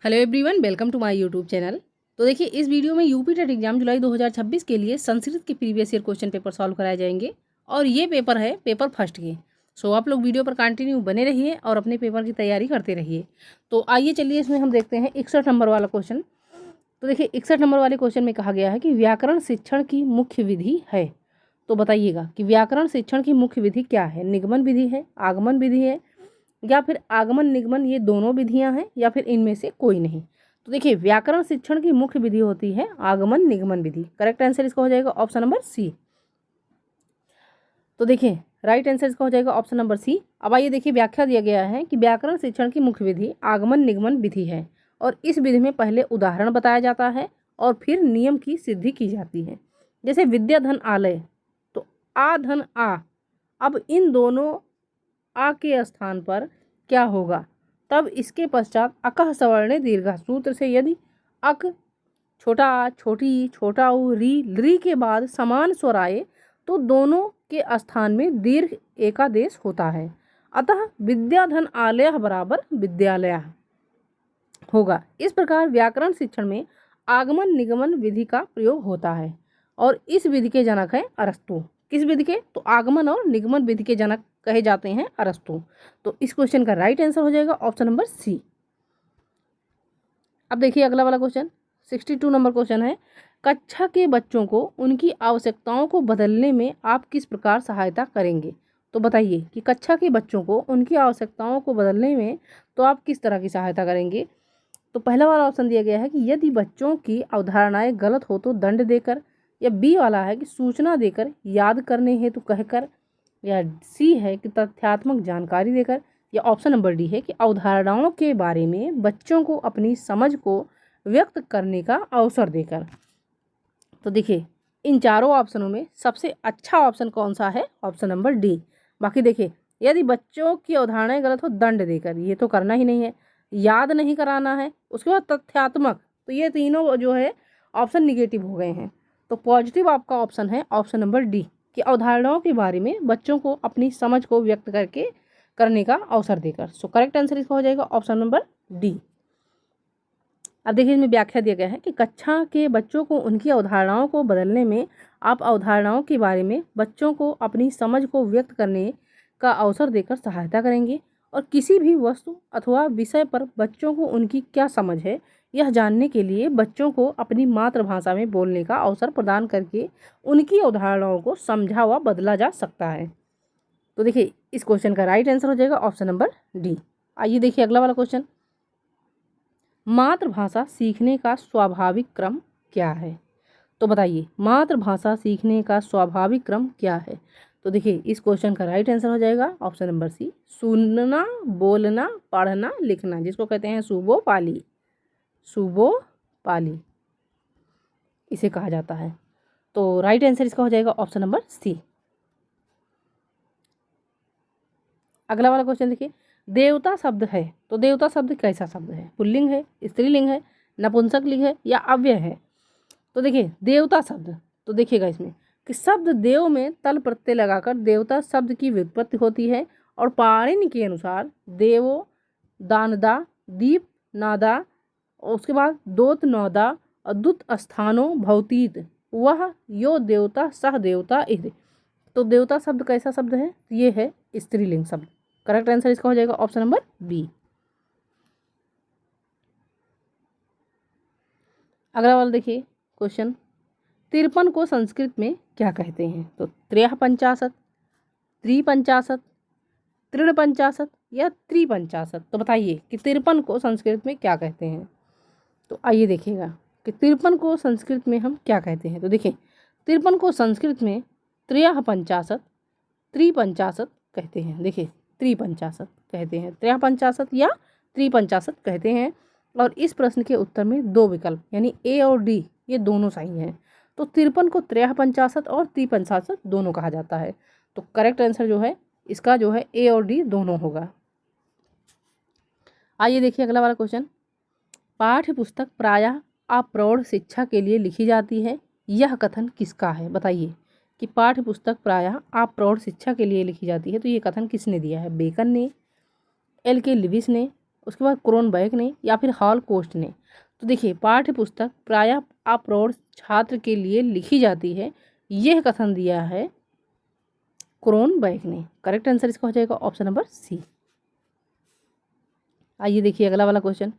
Hello everyone, welcome to my YouTube channel. तो देखिए, इस वीडियो में यूपी टेट एग्जाम जुलाई 2026 के लिए संस्कृत के previous year question paper solve कराए जाएंगे और ये पेपर है पेपर फर्स्ट के। सो आप लोग वीडियो पर कंटिन्यू बने रहिए और अपने पेपर की तैयारी करते रहिए। तो आइए चलिए, इसमें हम देखते हैं 61 नंबर वाला क्वेश्चन। तो देखिए, 61 नंबर वाले क्वेश्चन में कहा गया है कि व्याकरण शिक्षण की मुख्य विधि है। तो बताइएगा कि व्याकरण शिक्षण की मुख्य विधि क्या है। निगमन विधि है, आगमन विधि है, या फिर आगमन निगमन, ये दोनों विधियां हैं, या फिर इनमें से कोई नहीं। तो देखिए, व्याकरण शिक्षण की मुख्य विधि होती है आगमन निगमन विधि। करेक्ट आंसर इसका हो जाएगा ऑप्शन नंबर सी। तो देखिए, राइट आंसर इसका हो जाएगा ऑप्शन नंबर सी। अब आइए देखिए, व्याख्या दिया गया है कि व्याकरण शिक्षण की मुख्य विधि आगमन निगमन विधि है और इस विधि में पहले उदाहरण बताया जाता है और फिर नियम की सिद्धि की जाती है। जैसे विद्या धन आलय, तो आ धन आ, अब इन दोनों आ के स्थान पर क्या होगा, तब इसके पश्चात अकह सवर्णे दीर्घ सूत्र से यदि अक, छोटा आ, छोटी, छोटा ऊ, री, री के बाद समान स्वर आए तो दोनों के स्थान में दीर्घ एकादेश होता है। अतः विद्याधन आलय बराबर विद्यालय होगा। इस प्रकार व्याकरण शिक्षण में आगमन निगमन विधि का प्रयोग होता है और इस विधि के जनक है अरस्तु। किस विधि के? तो आगमन और निगमन विधि के जनक कहे जाते हैं अरस्तु। तो इस क्वेश्चन का राइट आंसर हो जाएगा ऑप्शन नंबर सी। अब देखिए अगला वाला क्वेश्चन, 62 नंबर क्वेश्चन है। कक्षा के बच्चों को उनकी आवश्यकताओं को बदलने में आप किस प्रकार सहायता करेंगे। तो बताइए कि कक्षा के बच्चों को उनकी आवश्यकताओं को बदलने में तो आप किस तरह की सहायता करेंगे। तो पहला वाला ऑप्शन दिया गया है कि यदि बच्चों की अवधारणाएं गलत हो तो दंड देकर, या बी वाला है कि सूचना देकर, याद करने हेतु कहकर, या सी है कि तथ्यात्मक जानकारी देकर, या ऑप्शन नंबर डी है कि अवधारणाओं के बारे में बच्चों को अपनी समझ को व्यक्त करने का अवसर देकर। तो देखिए, इन चारों ऑप्शनों में सबसे अच्छा ऑप्शन कौन सा है? Option number D. बाकी देखिए, यदि बच्चों की अवधारणाएं गलत हो दंड देकर, ये तो करना ही नहीं है। याद नहीं कराना है, उसके बाद तथ्यात्मक, तो ये तीनों जो है ऑप्शन निगेटिव हो गए हैं। तो पॉजिटिव आपका ऑप्शन है ऑप्शन नंबर डी कि अवधारणाओं के बारे में बच्चों को अपनी समझ को व्यक्त करके करने का अवसर देकर। सो करेक्ट आंसर इसका हो जाएगा ऑप्शन नंबर डी। अब देखिए, इसमें व्याख्या दिया गया है कि कक्षा के बच्चों को उनकी अवधारणाओं को बदलने में आप अवधारणाओं के बारे में बच्चों को अपनी समझ को व्यक्त करने का अवसर देकर सहायता करेंगे और किसी भी वस्तु अथवा विषय पर बच्चों को उनकी क्या समझ है यह जानने के लिए बच्चों को अपनी मातृभाषा में बोलने का अवसर प्रदान करके उनकी अवधारणाओं को समझा व बदला जा सकता है। तो देखिए, इस क्वेश्चन का राइट आंसर हो जाएगा ऑप्शन नंबर डी। आइए देखिए अगला वाला क्वेश्चन, मातृभाषा सीखने का स्वाभाविक क्रम क्या है। तो बताइए, मातृभाषा सीखने का स्वाभाविक क्रम क्या है। तो देखिए, इस क्वेश्चन का राइट आंसर हो जाएगा ऑप्शन नंबर सी, सुनना, बोलना, पढ़ना, लिखना, जिसको कहते हैं सुबो पाली। सुबो पाली इसे कहा जाता है। तो राइट आंसर इसका हो जाएगा ऑप्शन नंबर सी। अगला वाला क्वेश्चन देखिए, देवता शब्द है। तो देवता शब्द कैसा शब्द है? पुल्लिंग है, स्त्रीलिंग है, नपुंसक लिंग है, या अव्यय है। तो देखिए, देवता शब्द, तो देखिएगा इसमें कि शब्द देव में तल प्रत्यय लगाकर देवता शब्द की व्युत्पत्ति होती है और पाणिनि के अनुसार देवो, दानदा, दीप नादा, और उसके बाद दोत नौदा, अद्भुत स्थानो भौतीत, वह यो देवता सह देवता इह। तो देवता शब्द कैसा शब्द है? ये है स्त्रीलिंग शब्द। करेक्ट आंसर इसका हो जाएगा ऑप्शन नंबर बी। अगला वाला देखिए क्वेश्चन, 53 को संस्कृत में क्या कहते हैं। तो 53, 53, 53 या 53। तो बताइए कि 53 को संस्कृत में क्या कहते हैं। तो आइए देखिएगा कि 53 को संस्कृत में हम क्या कहते हैं। तो देखिए, 53 को संस्कृत में 53, 53 कहते हैं। देखिए, 53 कहते हैं, 53 या 53 कहते हैं। और इस प्रश्न के उत्तर में दो विकल्प यानी ए और डी ये दोनों सही हैं। तो 53 को 53 और 53 दोनों कहा जाता है। तो करेक्ट आंसर जो है इसका जो है ए और डी दोनों होगा। आइए देखिए अगला वाला क्वेश्चन, पाठ्य पुस्तक प्रायः अप्रौढ़ शिक्षा के लिए लिखी जाती है, यह कथन किसका है। बताइए कि पाठ्य पुस्तक प्रायः अप्रौढ़ शिक्षा के लिए लिखी जाती है, तो ये कथन किसने दिया है? बेकन ने, एल के लिविस ने, उसके बाद क्रोनबर्ग ने या फिर हॉलकॉस्ट ने। तो देखिए पाठ्य पुस्तक प्रायः अप्रौढ़ छात्र के लिए लिखी जाती है, यह कथन दिया है क्रोनबर्ग ने। करेक्ट आंसर इसका हो जाएगा ऑप्शन नंबर सी। आइए देखिए अगला वाला क्वेश्चन,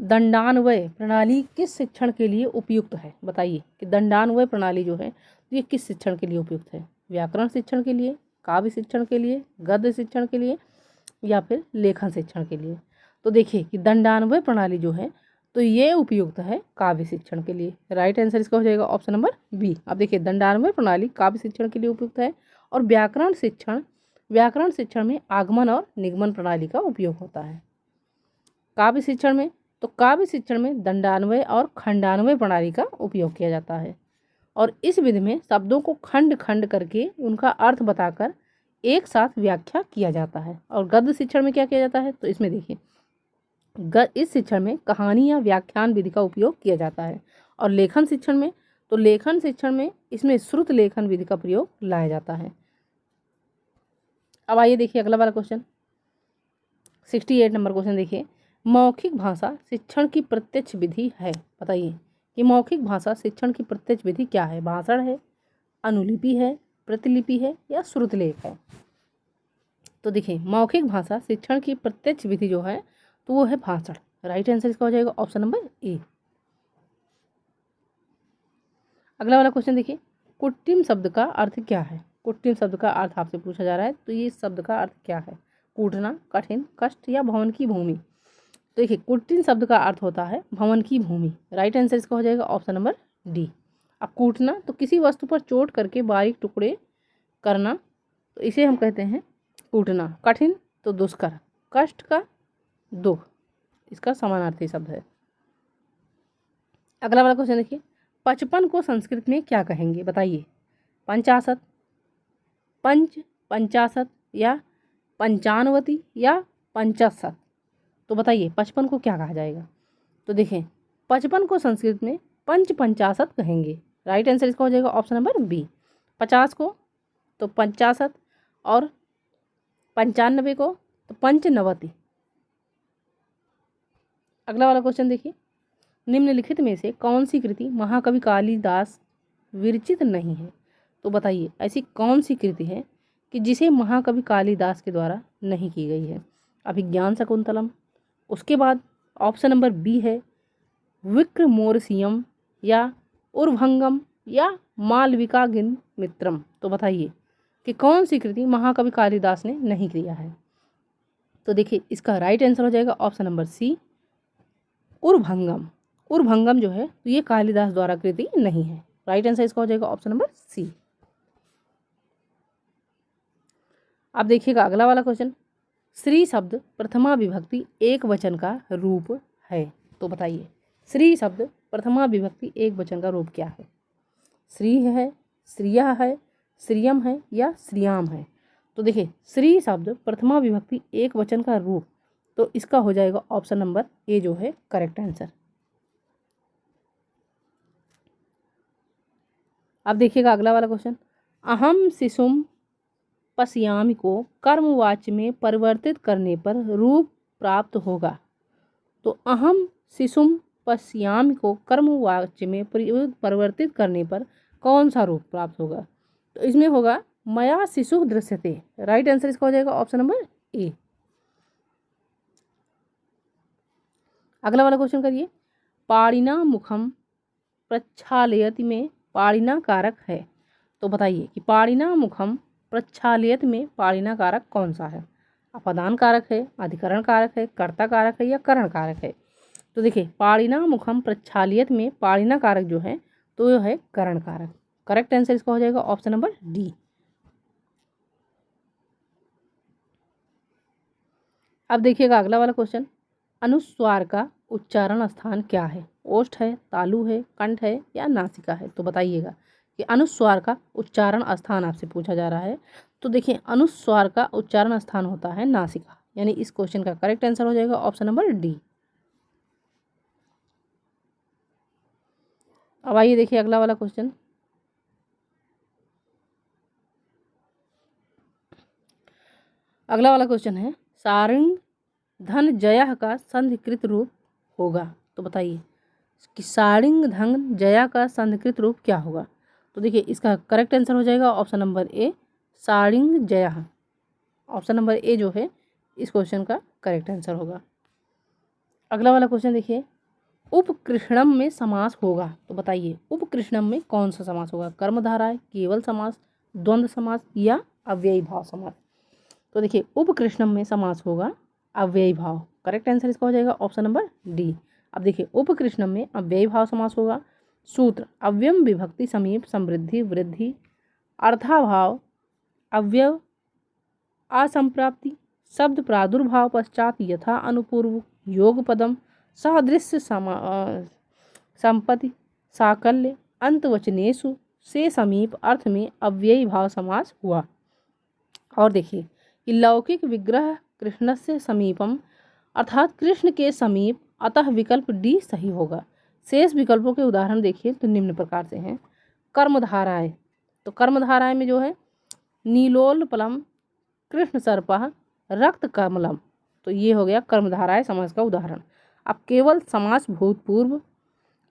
दंडान्वय प्रणाली किस शिक्षण के लिए उपयुक्त है? बताइए कि दंडान्वय प्रणाली जो है तो ये किस शिक्षण के लिए उपयुक्त है? व्याकरण शिक्षण के लिए, काव्य शिक्षण के लिए, गद्य शिक्षण के लिए या फिर लेखन शिक्षण के लिए? तो देखिए कि दंडान्वय प्रणाली जो है तो ये उपयुक्त है काव्य शिक्षण के लिए। राइट आंसर इसका हो जाएगा ऑप्शन नंबर बी। अब देखिए दंडान्वय प्रणाली काव्य शिक्षण के लिए उपयुक्त है और व्याकरण शिक्षण में आगमन और निगमन प्रणाली का उपयोग होता है। काव्य शिक्षण में दंडान्वय और खंडान्वय प्रणाली का उपयोग किया जाता है और इस विधि में शब्दों को खंड खंड करके उनका अर्थ बताकर एक साथ व्याख्या किया जाता है। और गद्य शिक्षण में क्या किया जाता है? तो इसमें देखिए इस शिक्षण में कहानी या व्याख्यान विधि का उपयोग किया जाता है। और लेखन शिक्षण में इसमें श्रुत लेखन विधि का प्रयोग लाया जाता है। अब आइए देखिए अगला वाला क्वेश्चन, 68 नंबर क्वेश्चन देखिए, मौखिक भाषा शिक्षण की प्रत्यक्ष विधि है। बताइए कि मौखिक भाषा शिक्षण की प्रत्यक्ष विधि क्या है? भाषण है, अनुलिपि है, प्रतिलिपि है या श्रुतलेख है? तो देखिए मौखिक भाषा शिक्षण की प्रत्यक्ष विधि जो है तो वो है भाषण। राइट आंसर इसका हो जाएगा ऑप्शन नंबर ए। अगला वाला क्वेश्चन देखिए, कुट्टिम शब्द का अर्थ क्या है? कुट्टिम शब्द का अर्थ आपसे पूछा जा रहा है, तो ये शब्द का अर्थ क्या है? कूटना, कठिन, कष्ट या भवन की भूमि? तो देखिए कुट्टिन शब्द का अर्थ होता है भवन की भूमि। राइट आंसर इसका हो जाएगा ऑप्शन नंबर डी। अब कूटना तो किसी वस्तु पर चोट करके बारीक टुकड़े करना, तो इसे हम कहते हैं कूटना। कठिन तो दुष्कर, कष्ट का दुख, इसका समानार्थी शब्द है। अगला वाला क्वेश्चन देखिए, 55 को संस्कृत में क्या कहेंगे? बताइए, 50, पंचाशत या 95 या 65? तो बताइए 55 को क्या कहा जाएगा? तो देखें 55 को संस्कृत में पंचाशत कहेंगे। राइट आंसर इसका हो जाएगा ऑप्शन नंबर बी। 50 को तो 50 और 95 को तो 95। अगला वाला क्वेश्चन देखिए, निम्नलिखित में से कौन सी कृति महाकवि कालिदास विरचित नहीं है? तो बताइए ऐसी कौन सी कृति है कि जिसे महाकवि कालिदास के द्वारा नहीं की गई है? अभिज्ञान शकुंतलम, उसके बाद ऑप्शन नंबर बी है विक्रमोर्वशीयम या उर्भंगम या मालविकाग्नि मित्रम। तो बताइए कि कौन सी कृति महाकवि कालिदास ने नहीं किया है? तो देखिए इसका राइट आंसर हो जाएगा ऑप्शन नंबर सी, उर्भंगम। उर्भंगम जो है तो ये कालिदास द्वारा कृति नहीं है। राइट आंसर इसका हो जाएगा ऑप्शन नंबर सी। अब देखिएगा अगला वाला क्वेश्चन, श्री शब्द प्रथमा विभक्ति एक वचन का रूप है। तो बताइए श्री शब्द प्रथमा विभक्ति एक वचन का रूप क्या है? श्री है, श्रिया है, श्रियम है या श्रियाम है? तो देखिए श्री शब्द प्रथमा विभक्ति एक वचन का रूप, तो इसका हो जाएगा ऑप्शन नंबर ए जो है करेक्ट आंसर। अब देखिएगा अगला वाला क्वेश्चन, अहम शिशुम पश्यामि को कर्मवाच्य में परिवर्तित करने पर रूप प्राप्त होगा। तो अहम शिशुम पश्यामि को कर्मवाच्य में परिवर्तित करने पर कौन सा रूप प्राप्त होगा? तो इसमें होगा मया शिशु दृश्यते। राइट आंसर इसका हो जाएगा ऑप्शन नंबर ए। अगला वाला क्वेश्चन करिए, पाणिना मुखम प्रक्षालयति में पाणिना कारक है। तो बताइए कि पाणिना मुखम प्रक्षालयति में पाणिना कारक कौन सा है? अपदान कारक है, अधिकरण कारक है, कर्ता कारक है या करण कारक है? तो देखिए पाणिना मुखम प्रक्षालयति में पाणिना कारक जो है तो यह है करण कारक। करेक्ट आंसर इसका हो जाएगा ऑप्शन नंबर डी। अब देखिएगा अगला वाला क्वेश्चन, अनुस्वार का उच्चारण स्थान क्या है? ओष्ठ है, तालु है, कंठ है या नासिका है? तो बताइएगा कि अनुस्वार का उच्चारण स्थान आपसे पूछा जा रहा है। तो देखिए अनुस्वार का उच्चारण स्थान होता है नासिका, यानी इस क्वेश्चन का करेक्ट आंसर हो जाएगा ऑप्शन नंबर डी। अब आइए देखिए अगला वाला क्वेश्चन, अगला वाला क्वेश्चन है, सारंग धन जया का संधिकृत रूप होगा? तो बताइए कि साड़िंग धन जया का संधिकृत रूप क्या होगा? तो देखिए इसका करेक्ट आंसर हो जाएगा ऑप्शन नंबर ए, साड़िंग जया। ऑप्शन नंबर ए जो है इस क्वेश्चन का करेक्ट आंसर होगा। अगला वाला क्वेश्चन देखिए, उपकृष्णम में समास होगा? तो बताइए उपकृष्णम में कौन सा समास होगा? कर्मधारय, केवल समास, द्वंद्व समास या अव्ययी भाव समास? तो देखिए उपकृष्णम में समास होगा अव्ययी भाव। करेक्ट आंसर इसका हो जाएगा ऑप्शन नंबर डी। अब देखिए उपकृष्णम में अव्ययी भाव समास होगा। सूत्र अव्यम विभक्ति समीप समृद्धि वृद्धि अर्थाभाव अव्यव असंप्राप्ति शब्द प्रादुर्भाव पश्चात यथा अनुपूर्व योग पदम सादृश्य संपत्ति साकल्य अंतवचनेषु से समीप अर्थ में अव्ययी भाव समास हुआ। और देखिए कि लौकिक विग्रह कृष्णस्य समीपम अर्थात कृष्ण के समीप, अतः विकल्प डी सही होगा। शेष विकल्पों के उदाहरण देखिए तो निम्न प्रकार से हैं। कर्मधाराएं, तो कर्मधाराएं में जो है नीलोलपलम कृष्ण सर्पः रक्त कमलम, तो ये हो गया कर्मधाराएं समास का उदाहरण। अब केवल समास भूतपूर्व,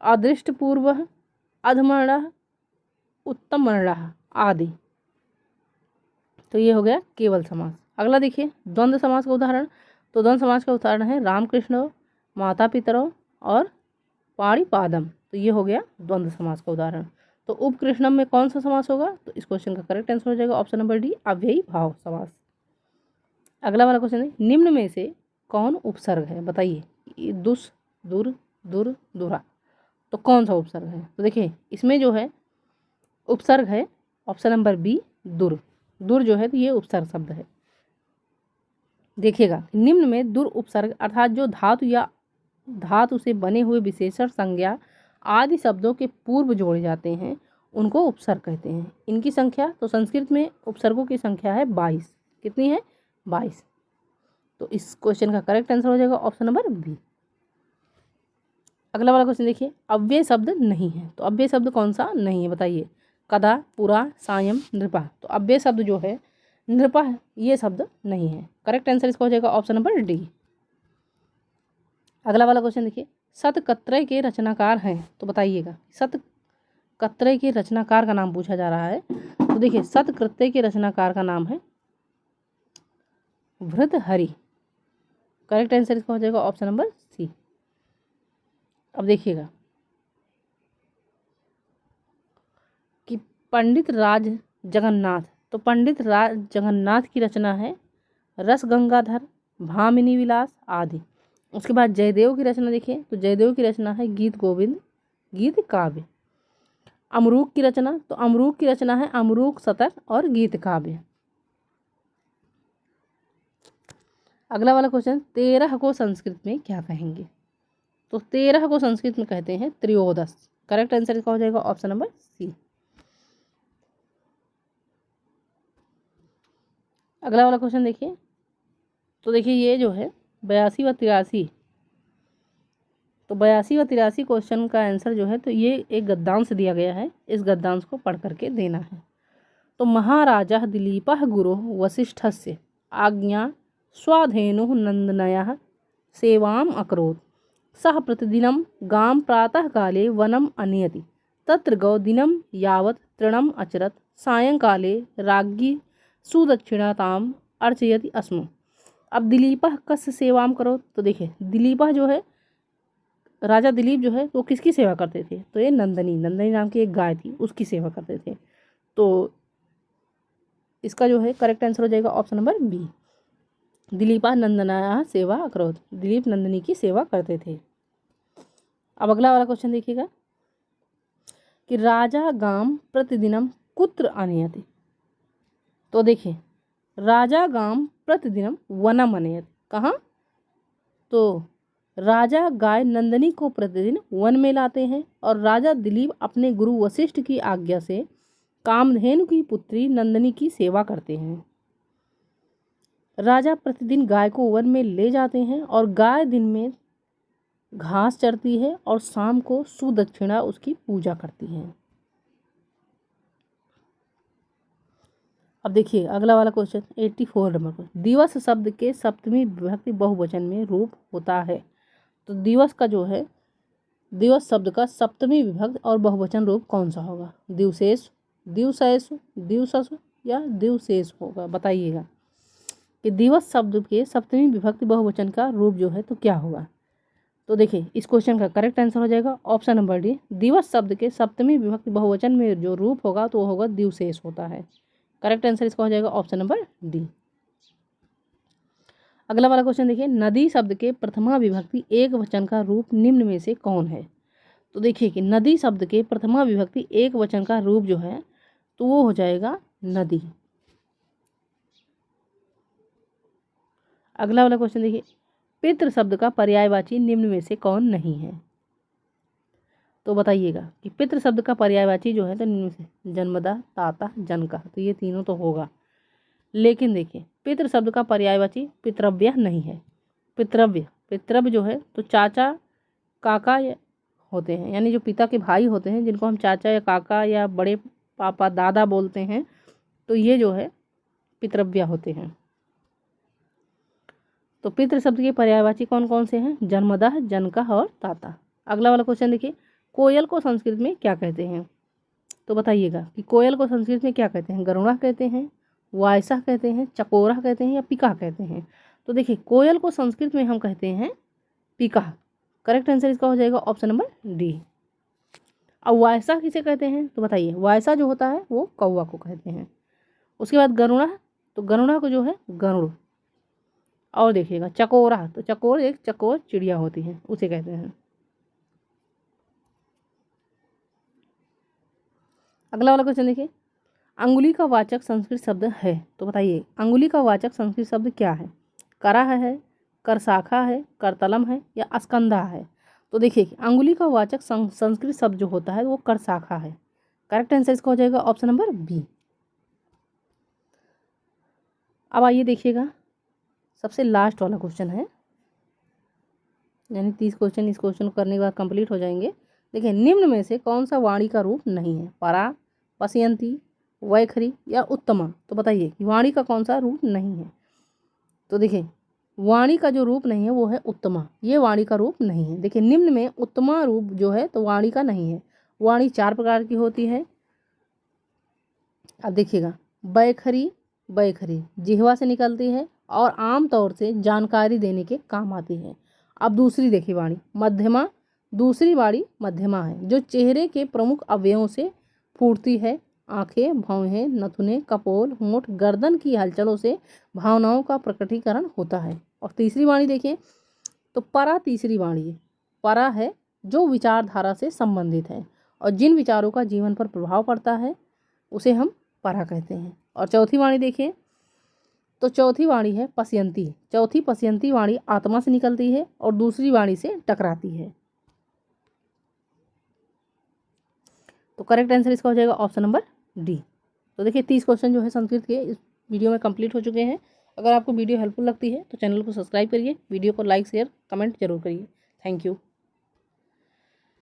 अदृष्टपूर्व, अधमर्णः, उत्तमर्णः आदि, तो ये हो गया केवल समास। अगला देखिए द्वंद्व समास का उदाहरण। तो द्वंद्व समास का उदाहरण है रामकृष्ण, माता पितरों और पाणिपादम, तो ये हो गया द्वंद्व समास का उदाहरण। तो उपकृष्णम में कौन सा समास होगा? तो इस क्वेश्चन का करेक्ट आंसर हो जाएगा ऑप्शन नंबर डी, अव्ययी भाव समास। अगला वाला क्वेश्चन है, निम्न में से कौन उपसर्ग है? बताइए दुस, दुर, दुर, दुरा, तो कौन सा उपसर्ग है? तो देखिए इसमें जो है उपसर्ग है ऑप्शन नंबर बी, दुर। दुर जो है तो ये उपसर्ग शब्द है। देखिएगा निम्न में दुर उपसर्ग अर्थात जो धातु या धातु से बने हुए विशेषण संज्ञा आदि शब्दों के पूर्व जोड़े जाते हैं उनको उपसर्ग कहते हैं। इनकी संख्या, तो संस्कृत में उपसर्गों की संख्या है 22। कितनी है? 22। तो इस क्वेश्चन का करेक्ट आंसर हो जाएगा ऑप्शन नंबर बी। अगला वाला क्वेश्चन देखिए, अव्यय शब्द नहीं है, तो अव्यय शब्द कौन सा नहीं है? बताइए कदा, पुरा, सायं, नृपा, तो अव्यय शब्द जो है नृपा है, ये शब्द नहीं है। करेक्ट आंसर इसका हो जाएगा ऑप्शन नंबर डी। अगला वाला क्वेश्चन देखिए, शतकत्रय के रचनाकार हैं? तो बताइएगा शतकत्रय के रचनाकार का नाम पूछा जा रहा है। तो देखिए शतकृत्य के रचनाकार का नाम है भृतहरि। करेक्ट आंसर इसका हो जाएगा ऑप्शन नंबर सी। अब देखिएगा कि पंडित राज जगन्नाथ, तो पंडित राज जगन्नाथ की रचना है रस गंगाधर, भामिनी विलास आदि। उसके बाद जयदेव की रचना देखिए, तो जयदेव की रचना है गीत गोविंद, गीत काव्य। अमरूक की रचना, तो अमरूक की रचना है अमरूक सतर और गीत काव्य। अगला वाला क्वेश्चन, 13 को संस्कृत में क्या कहेंगे? तो 13 को संस्कृत में कहते हैं त्रयोदश। करेक्ट आंसर इसका हो जाएगा ऑप्शन नंबर सी। अगला वाला क्वेश्चन देखिए, तो देखिए ये जो है 82 व 83, तो 82 व 83 क्वेश्चन का आंसर जो है तो ये एक गद्यांश दिया गया है, इस गद्यांश को पढ़ करके देना है। तो महाराजा दिलीपः गुरो वसिष्ठस्य आज्ञा स्वाधेनुः नंदनयः सेवाम् अकरोत् सः प्रतिदिनं गां प्रातः काले वनम् अनयति तत्र गौदिनं यावत् तृणम् अचरत् सायंकाले राज्ञी सुदक्षिणाताम् अर्चयति स्म। अब दिलीपः कस्य सेवाम करो, तो देखिए दिलीपः जो है राजा दिलीप जो है वो किसकी सेवा करते थे? तो ये नंदनी नाम की एक गाय थी, उसकी सेवा करते थे। तो इसका जो है करेक्ट आंसर हो जाएगा ऑप्शन नंबर बी, दिलीपा नंदनाया सेवा अकरोध, दिलीप नंदिनी की सेवा करते थे। अब अगला वाला क्वेश्चन देखिएगा कि राजा गाम प्रतिदिनम कुत्र आनयति, तो देखिए राजा गाम प्रतिदिनम वनम आनयति, कहाँ? तो राजा गाय नंदिनी को प्रतिदिन वन में लाते हैं और राजा दिलीप अपने गुरु वशिष्ठ की आज्ञा से कामधेनु की पुत्री नंदिनी की सेवा करते हैं। राजा प्रतिदिन गाय को वन में ले जाते हैं और गाय दिन में घास चरती है और शाम को सुदक्षिणा उसकी पूजा करती है। अब देखिए अगला वाला क्वेश्चन 84 नंबर को, दिवस शब्द के सप्तमी विभक्ति बहुवचन में रूप होता है। तो दिवस का जो है, दिवस शब्द का सप्तमी विभक्ति और बहुवचन रूप कौन सा होगा? दिवसेश, दिवसैसु, दिवससु या दिवशेष होगा? बताइएगा कि दिवस शब्द के सप्तमी विभक्ति बहुवचन का रूप जो है तो क्या होगा? तो देखिए इस क्वेश्चन का करेक्ट आंसर हो जाएगा ऑप्शन नंबर डी, दिवस शब्द के सप्तमी विभक्ति बहुवचन में जो रूप होगा तो वो होगा दिवशेष होता है। करेक्ट आंसर इसका हो जाएगा ऑप्शन नंबर डी। अगला वाला क्वेश्चन देखिए, नदी शब्द के प्रथमा विभक्ति एक वचन का रूप निम्न में से कौन है? तो देखिए कि नदी शब्द के प्रथमा विभक्ति एक वचन का रूप जो है तो वो हो जाएगा नदी। अगला वाला क्वेश्चन देखिए, पितृ शब्द का पर्यायवाची निम्न में से कौन नहीं है? तो बताइएगा कि पितृ शब्द का पर्यायवाची जो है तो निम्न में से जन्मदा, ताता, जनका, तो ये तीनों तो होगा। लेकिन देखिए पितृ शब्द का पर्यायवाची पितृव्य नहीं है। पितृव्य जो है तो चाचा काका होते हैं, यानी जो पिता के भाई होते हैं जिनको हम चाचा या काका या बड़े पापा दादा बोलते हैं, तो ये जो है पितृव्य होते हैं। तो पितृ शब्द के पर्यायवाची कौन कौन से हैं? जन्मदा, जनका और ताता। अगला वाला क्वेश्चन देखिए, कोयल को संस्कृत में क्या कहते हैं? तो बताइएगा कि कोयल को संस्कृत में क्या कहते हैं? गरुड़ा कहते हैं, वायसा कहते हैं, चकोरा कहते हैं या पिका कहते हैं? तो देखिए कोयल को संस्कृत में हम कहते हैं पिका। करेक्ट आंसर इसका हो जाएगा ऑप्शन नंबर डी। अब वायसा किसे कहते हैं? तो बताइए, वायसा जो होता है वो कौवा को कहते हैं। उसके बाद गरुड़ा, तो गरुड़ा को जो है गरुड़। और देखिएगा चकोरा, तो चकोर एक चकोर चिड़िया होती है, उसे कहते हैं। अगला वाला क्वेश्चन देखिए, अंगुली का वाचक संस्कृत शब्द है। तो बताइए अंगुली का वाचक संस्कृत शब्द क्या है? कराह है, करशाखा है, करतलम है या अस्कंधा है? तो देखिए अंगुली का वाचक संस्कृत शब्द जो होता है वो करशाखा है। करेक्ट आंसर इसका हो जाएगा ऑप्शन नंबर बी। अब आइए देखिएगा सबसे लास्ट वाला क्वेश्चन है, यानी 30 क्वेश्चन इस क्वेश्चन को करने के बाद कंप्लीट हो जाएंगे। देखिए निम्न में से कौन सा वाणी का रूप नहीं है? परा, पश्यंती, वैखरी या उत्तमा? तो बताइए कि वाणी का कौन सा रूप नहीं है? तो देखिए वाणी का जो रूप नहीं है वो है उत्तमा, ये वाणी का रूप नहीं है। देखिए निम्न में उत्तमा रूप जो है तो वाणी का नहीं है। वाणी 4 प्रकार की होती है। अब देखिएगा बैखरी, बैखरी जिह्वा से निकलती है और आम तौर से जानकारी देने के काम आती है। अब दूसरी देखिए वाणी मध्यमा, दूसरी वाणी मध्यमा है जो चेहरे के प्रमुख अवयवों से फूटती है। आंखें, भौहें, नथुने, कपोल, होंठ, गर्दन की हलचलों से भावनाओं का प्रकटीकरण होता है। और तीसरी वाणी देखिए तो परा, तीसरी वाणी है। परा है जो विचारधारा से संबंधित है और जिन विचारों का जीवन पर प्रभाव पड़ता है उसे हम परा कहते हैं। और चौथी वाणी देखिए तो चौथी वाणी है पश्यंती। चौथी पश्यंती वाणी आत्मा से निकलती है और दूसरी वाणी से टकराती है। तो करेक्ट आंसर इसका हो जाएगा ऑप्शन नंबर डी। तो देखिए 30 क्वेश्चन जो है संस्कृत के इस वीडियो में कंप्लीट हो चुके हैं। अगर आपको वीडियो हेल्पफुल लगती है तो चैनल को सब्सक्राइब करिए, वीडियो को लाइक शेयर कमेंट जरूर करिए। Thank you.